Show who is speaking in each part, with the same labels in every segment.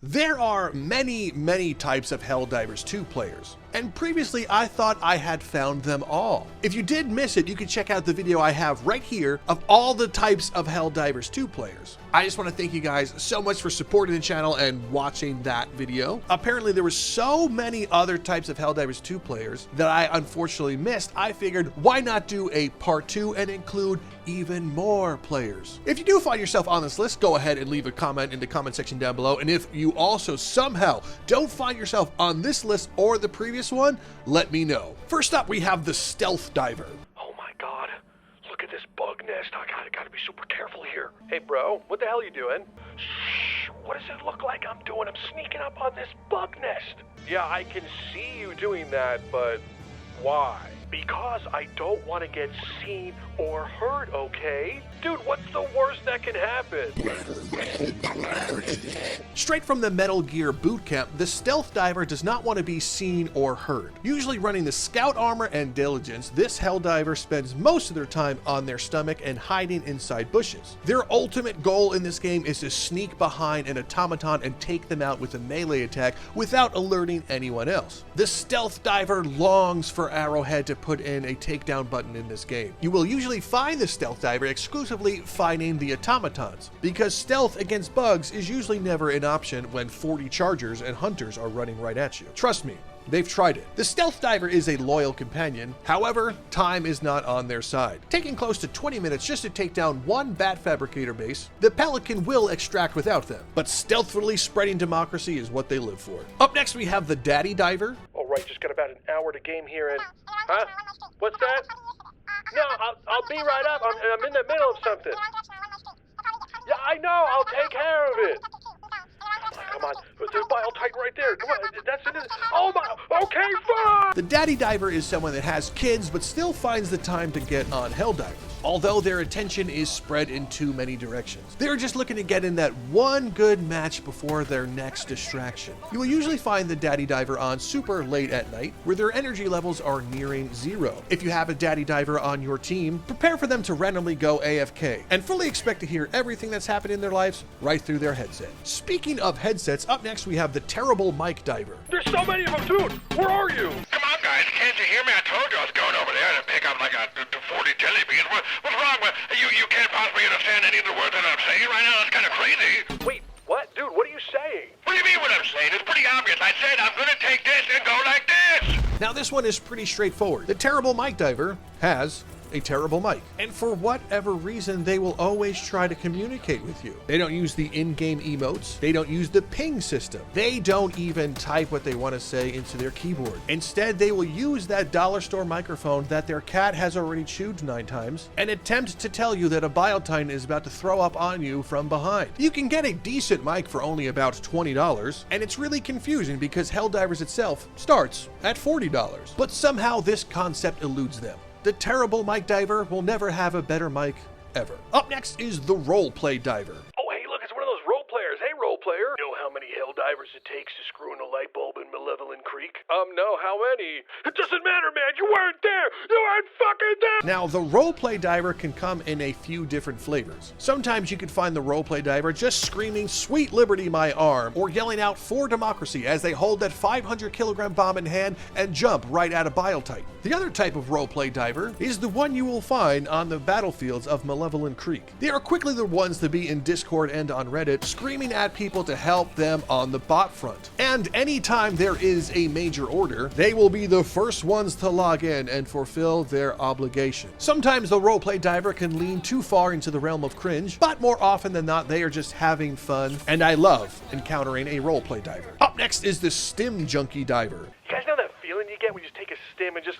Speaker 1: There are many types of Helldivers 2 players, and previously I thought I had found them all. If you did miss it, you can check out the video I have right here of all the types of Helldivers 2 players. I just want to thank you guys so much for supporting the channel and watching that video. Apparently there were so many other types of Helldivers 2 players that I unfortunately missed. I figured, why not do a part 2 and include even more players? If you do find yourself on this list, go ahead and leave a comment in the comment section down below. And if you also somehow don't find yourself on this list or the previous one, let me know. First up, we have the Stealth Diver.
Speaker 2: Oh my god, look at this bug nest. I gotta be super careful here. Hey bro, what the hell are you doing? Shh, what does it look like I'm doing? I'm sneaking up on this bug nest. Yeah, I can see you doing that, but why? Because I don't want to get seen or heard, okay? Dude, what's the worst that can happen?
Speaker 1: Straight from the Metal Gear boot camp, the Stealth Diver does not want to be seen or heard. Usually running the scout armor and diligence, this Helldiver spends most of their time on their stomach and hiding inside bushes. Their ultimate goal in this game is to sneak behind an automaton and take them out with a melee attack without alerting anyone else. The Stealth Diver longs for Arrowhead to put in a takedown button in this game. You will usually find the Stealth Diver exclusively fighting the automatons, because stealth against bugs is usually never an option when 40 chargers and hunters are running right at you. Trust me, they've tried it. The Stealth Diver is a loyal companion, however, time is not on their side. Taking close to 20 minutes just to take down one Bat Fabricator base, the Pelican will extract without them, but stealthily spreading democracy is what they live for. Up next we have the Daddy Diver.
Speaker 2: Alright, just got about an hour to game here and... Huh? What's that? No, I'll be right up. I'm in the middle of something. Yeah, I know. I'll take care of it. Come on. There's a bile tight right there. Come on. That's it. Oh my. Okay, fine.
Speaker 1: The Daddy Diver is someone that has kids but still finds the time to get on Helldivers, although their attention is spread in too many directions. They're just looking to get in that one good match before their next distraction. You will usually find the Daddy Diver on super late at night, where their energy levels are nearing zero. If you have a Daddy Diver on your team, prepare for them to randomly go AFK, and fully expect to hear everything that's happened in their lives right through their headset. Speaking of headsets, up next we have the Terrible Mike Diver.
Speaker 2: There's so many of them, dude. Where are you?
Speaker 3: Come on, guys. Can't you hear me? I told you I was going over there to pick up like 40 jelly beans. What's wrong with you? You can't possibly understand any of the words that I'm saying right now. That's kind of crazy.
Speaker 2: Wait, what? Dude, what are you saying?
Speaker 3: What do you mean what I'm saying? It's pretty obvious. I said I'm going to take this and go like this.
Speaker 1: Now this one is pretty straightforward. The Terrible Mike Diver has a terrible mic, and for whatever reason they will always try to communicate with you. They don't use the in-game emotes, they don't use the ping system, they don't even type what they want to say into their keyboard. Instead, they will use that dollar store microphone that their cat has already chewed 9 times and attempt to tell you that a biotitan is about to throw up on you from behind. You can get a decent mic for only about $20, and it's really confusing because Helldivers itself starts at $40, but somehow this concept eludes them. The Terrible Mike Diver will never have a better mic ever. Up next is the Roleplay Diver.
Speaker 2: Oh, hey, look, it's one of those role players. Hey, role player. Know how many Helldivers it takes to screw in a light bulb in Malevolent Creek? No, how many? It doesn't matter, man. You weren't there. You weren't fucking there.
Speaker 1: Now, the Roleplay Diver can come in a few different flavors. Sometimes you can find the Roleplay Diver just screaming, "Sweet liberty, my arm," or yelling out "for democracy" as they hold that 500-kilogram bomb in hand and jump right at a bile titan. The other type of Roleplay Diver is the one you will find on the battlefields of Malevolent Creek. They are quickly the ones to be in Discord and on Reddit, screaming at people to help them on the bot front. And anytime there is a major order, they will be the first ones to log in and fulfill their obligation. Sometimes the Roleplay Diver can lean too far into the realm of cringe, but more often than not, they are just having fun, and I love encountering a Roleplay Diver. Up next is the Stim Junkie Diver.
Speaker 2: You guys know that feeling you get when you just take a stim and just,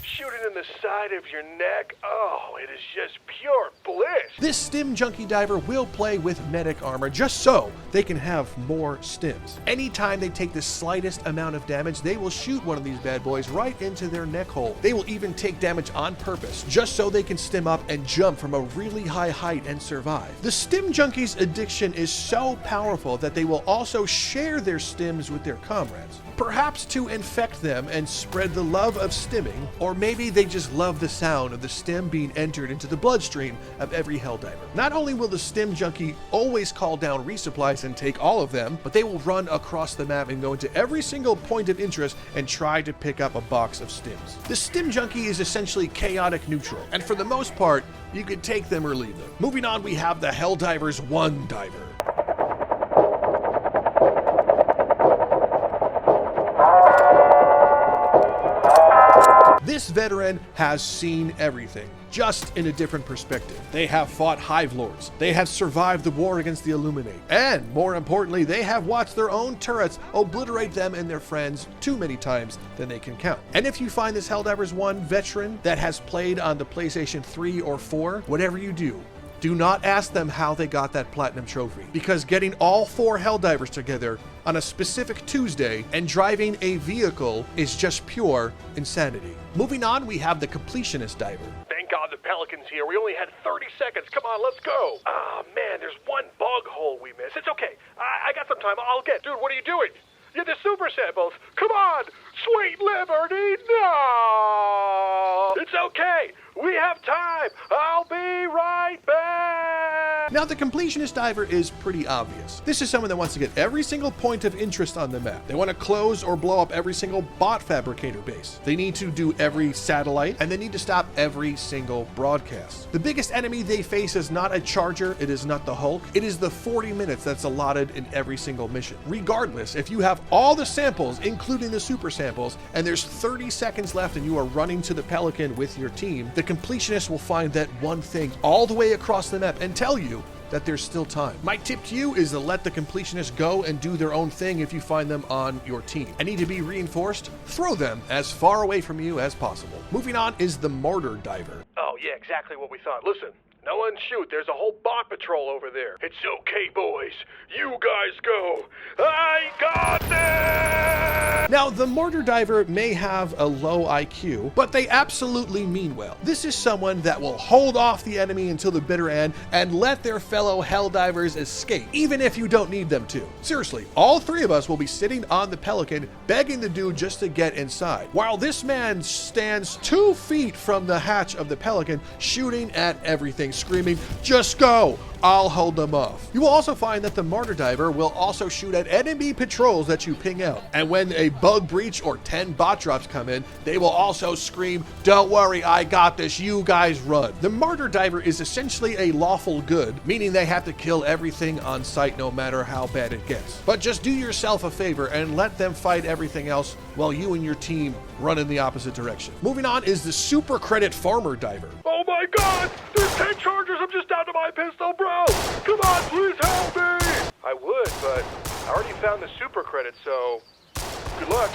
Speaker 2: shoot it in the side of your neck? Oh, it is just pure bliss.
Speaker 1: This Stim Junkie Diver will play with medic armor just so they can have more stims. Anytime they take the slightest amount of damage, they will shoot one of these bad boys right into their neck hole. They will even take damage on purpose just so they can stim up and jump from a really high height and survive. The Stim Junkie's addiction is so powerful that they will also share their stims with their comrades, perhaps to infect them and spread the love of stimming, or maybe they just love the sound of the stim being entered into the bloodstream of every Helldiver. Not only will the Stim Junkie always call down resupplies and take all of them, but they will run across the map and go into every single point of interest and try to pick up a box of stims. The Stim Junkie is essentially chaotic neutral, and for the most part, you can take them or leave them. Moving on, we have the Helldivers 1 Diver. This veteran has seen everything, just in a different perspective. They have fought Hive Lords, they have survived the war against the Illuminate, and more importantly, they have watched their own turrets obliterate them and their friends too many times than they can count. And if you find this Helldivers 1 veteran that has played on the PlayStation 3 or 4, whatever you do not ask them how they got that platinum trophy, because getting all 4 Helldivers together on a specific Tuesday and driving a vehicle is just pure insanity. Moving on, we have the Completionist Diver.
Speaker 2: Thank God the Pelican's here. We only had 30 seconds. Come on, let's go. Ah, man, there's one bug hole we missed. It's okay. I got some time. I'll get. Dude, what are you doing? You're the super samples. Come on. Sweet liberty. No. It's okay. We have time. I'll be right back.
Speaker 1: Now, the Completionist Diver is pretty obvious. This is someone that wants to get every single point of interest on the map. They want to close or blow up every single bot fabricator base. They need to do every satellite, and they need to stop every single broadcast. The biggest enemy they face is not a charger, it is not the Hulk, it is the 40 minutes that's allotted in every single mission. Regardless, if you have all the samples, including the super samples, and there's 30 seconds left and you are running to the Pelican with your team, the Completionist will find that one thing all the way across the map and tell you that there's still time. My tip to you is to let the Completionists go and do their own thing if you find them on your team. And need to be reinforced? Throw them as far away from you as possible. Moving on is the Martyr Diver.
Speaker 2: Oh, yeah, exactly what we thought. Listen, no one shoot. There's a whole bot patrol over there. It's okay, boys. You guys go. I got this!
Speaker 1: Now, the Martyr Diver may have a low IQ, but they absolutely mean well. This is someone that will hold off the enemy until the bitter end and let their fellow Helldivers escape, even if you don't need them to. Seriously, all 3 of us will be sitting on the Pelican begging the dude just to get inside, while this man stands 2 feet from the hatch of the Pelican shooting at everything, screaming, "Just go! I'll hold them off." You will also find that the Martyr Diver will also shoot at enemy patrols that you ping out. And when a bug breach or 10 bot drops come in, they will also scream, "Don't worry, I got this, you guys run." The Martyr Diver is essentially a lawful good, meaning they have to kill everything on sight no matter how bad it gets. But just do yourself a favor and let them fight everything else while you and your team run in the opposite direction. Moving on is the Supercredit Farmer Diver.
Speaker 2: Oh my God! There's 10 chargers. I'm just down to my pistol, bro. Come on, please help me. I would, but I already found the super credit, so good luck.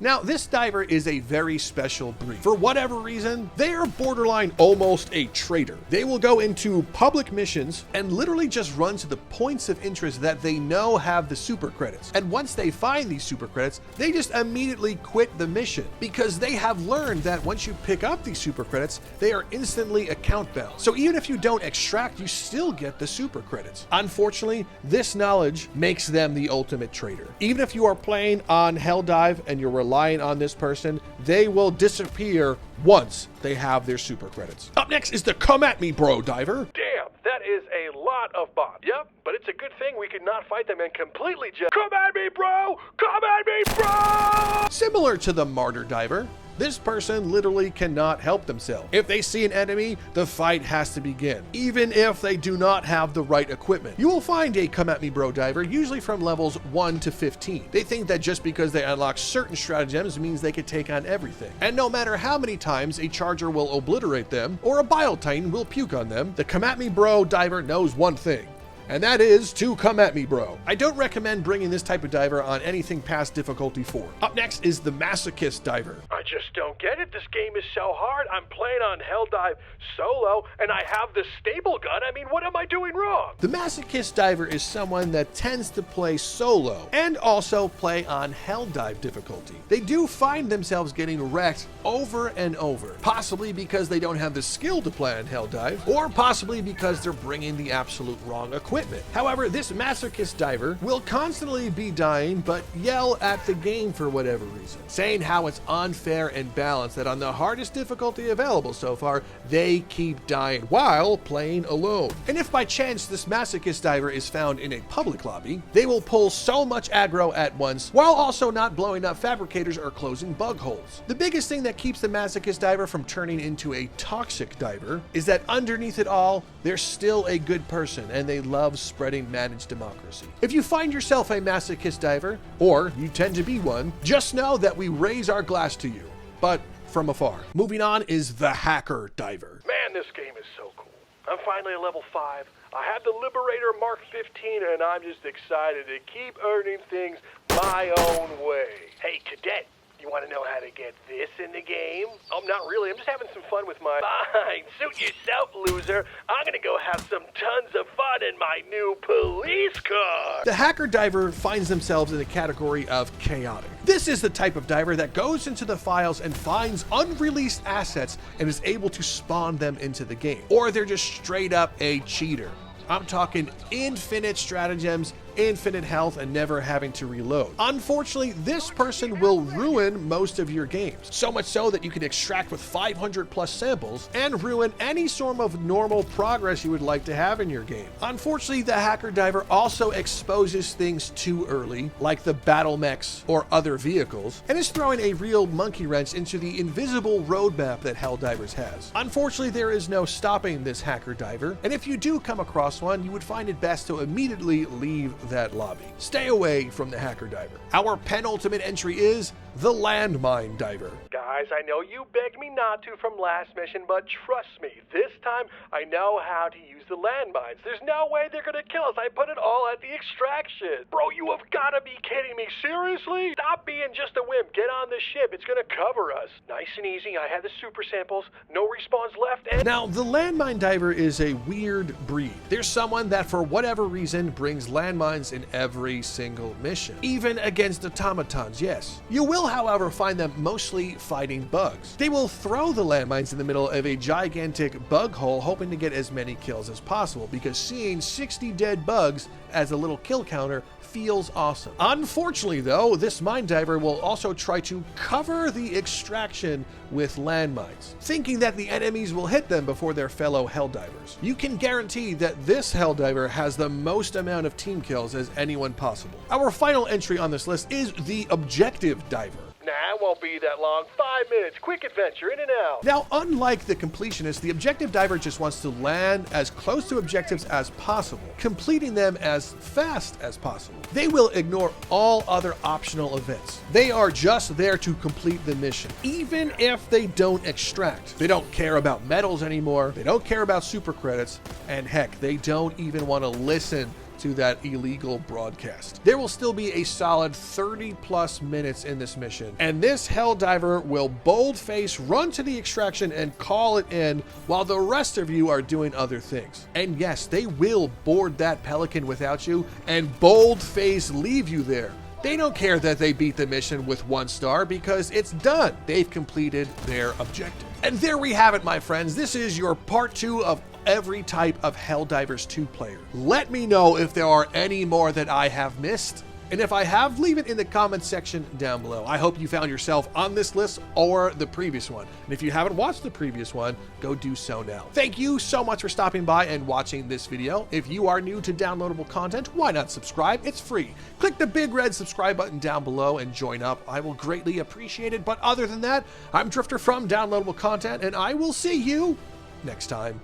Speaker 1: Now, this diver is a very special breed. For whatever reason, they are borderline almost a traitor. They will go into public missions and literally just run to the points of interest that they know have the super credits. And once they find these super credits, they just immediately quit the mission because they have learned that once you pick up these super credits, they are instantly account bound. So even if you don't extract, you still get the super credits. Unfortunately, this knowledge makes them the ultimate traitor. Even if you are playing on Helldive and you're relying on this person, they will disappear once they have their super credits. Up next is the Come At Me Bro Diver.
Speaker 2: Damn, that is a lot of bots. Yep, but it's a good thing we could not fight them and completely just come at me, bro! Come at me, bro!
Speaker 1: Similar to the Martyr Diver, this person literally cannot help themselves. If they see an enemy, the fight has to begin, even if they do not have the right equipment. You will find a Come At Me Bro Diver usually from levels 1 to 15. They think that just because they unlock certain stratagems means they can take on everything. And no matter how many times a charger will obliterate them or a Biotitan will puke on them, the Come At Me Bro Diver knows one thing, and that is to come at me, bro. I don't recommend bringing this type of diver on anything past difficulty 4. Up next is the Masochist Diver.
Speaker 2: I just don't get it. This game is so hard. I'm playing on Helldive solo, and I have the stable gun. I mean, what am I doing wrong?
Speaker 1: The Masochist Diver is someone that tends to play solo and also play on Helldive difficulty. They do find themselves getting wrecked over and over, possibly because they don't have the skill to play on Helldive, or possibly because they're bringing the absolute wrong equipment. However, this Masochist Diver will constantly be dying but yell at the game for whatever reason, saying how it's unfair fair and balanced that on the hardest difficulty available so far, they keep dying while playing alone. And if by chance this Masochist Diver is found in a public lobby, they will pull so much aggro at once while also not blowing up fabricators or closing bug holes. The biggest thing that keeps the Masochist Diver from turning into a toxic diver is that underneath it all, they're still a good person and they love spreading managed democracy. If you find yourself a Masochist Diver, or you tend to be one, just know that we raise our glass to you, but from afar. Moving on is the Hacker Diver.
Speaker 2: Man, this game is so cool. I'm finally at level 5. I have the Liberator Mark 15, and I'm just excited to keep earning things my own way. Hey, cadet, you want to know how to get this in the game? Oh, not really. I'm just having some fun with my... Fine, suit yourself, loser. I'm going to go have some tons of fun in my new police car.
Speaker 1: The Hacker Diver finds themselves in the category of chaotic. This is the type of diver that goes into the files and finds unreleased assets and is able to spawn them into the game. Or they're just straight up a cheater. I'm talking infinite stratagems, infinite health, and never having to reload. Unfortunately, this person will ruin most of your games. So much so that you can extract with 500 plus samples and ruin any sort of normal progress you would like to have in your game. Unfortunately, the Hacker Diver also exposes things too early, like the battle mechs or other vehicles, and is throwing a real monkey wrench into the invisible roadmap that Helldivers has. Unfortunately, there is no stopping this Hacker Diver, and if you do come across one, you would find it best to immediately leave that lobby. Stay away from the Hacker Diver. Our penultimate entry is the Landmine Diver.
Speaker 2: Guys, I know you begged me not to from last mission, but trust me, this time I know how to use the landmines. There's no way they're gonna kill us. I put it all at the extraction. Bro, you have gotta be kidding me. Seriously? Stop being just a wimp. Get on the ship. It's gonna cover us. Nice and easy. I had the super samples. No respawns left. And
Speaker 1: now, the Landmine Diver is a weird breed. There's someone that for whatever reason brings landmines in every single mission. Even against automatons, yes. You will, however, find them mostly fighting bugs. They will throw the landmines in the middle of a gigantic bug hole, hoping to get as many kills as possible, because seeing 60 dead bugs as a little kill counter feels awesome. Unfortunately, though, this mine diver will also try to cover the extraction with landmines, thinking that the enemies will hit them before their fellow Helldivers. You can guarantee that this Helldiver has the most amount of team kills as anyone possible. Our final entry on this list is the Objective Diver.
Speaker 2: Nah, it won't be that long. 5 minutes. Quick adventure, in and out.
Speaker 1: Now, unlike the Completionist, the Objective Diver just wants to land as close to objectives as possible, completing them as fast as possible. They will ignore all other optional events. They are just there to complete the mission, even if they don't extract. They don't care about medals anymore, they don't care about super credits, and heck, they don't even want to listen to that illegal broadcast. There will still be a solid 30 plus minutes in this mission, and this Helldiver will boldface run to the extraction and call it in while the rest of you are doing other things. And yes, they will board that Pelican without you and boldface leave you there. They don't care that they beat the mission with 1 star because it's done. They've completed their objective. And there we have it, my friends. This is your part 2 of every type of Helldivers 2 player. Let me know if there are any more that I have missed. And if I have, leave it in the comments section down below. I hope you found yourself on this list or the previous one. And if you haven't watched the previous one, go do so now. Thank you so much for stopping by and watching this video. If you are new to downloadable content, why not subscribe? It's free. Click the big red subscribe button down below and join up. I will greatly appreciate it. But other than that, I'm Drifter from Downloadable Content, and I will see you next time.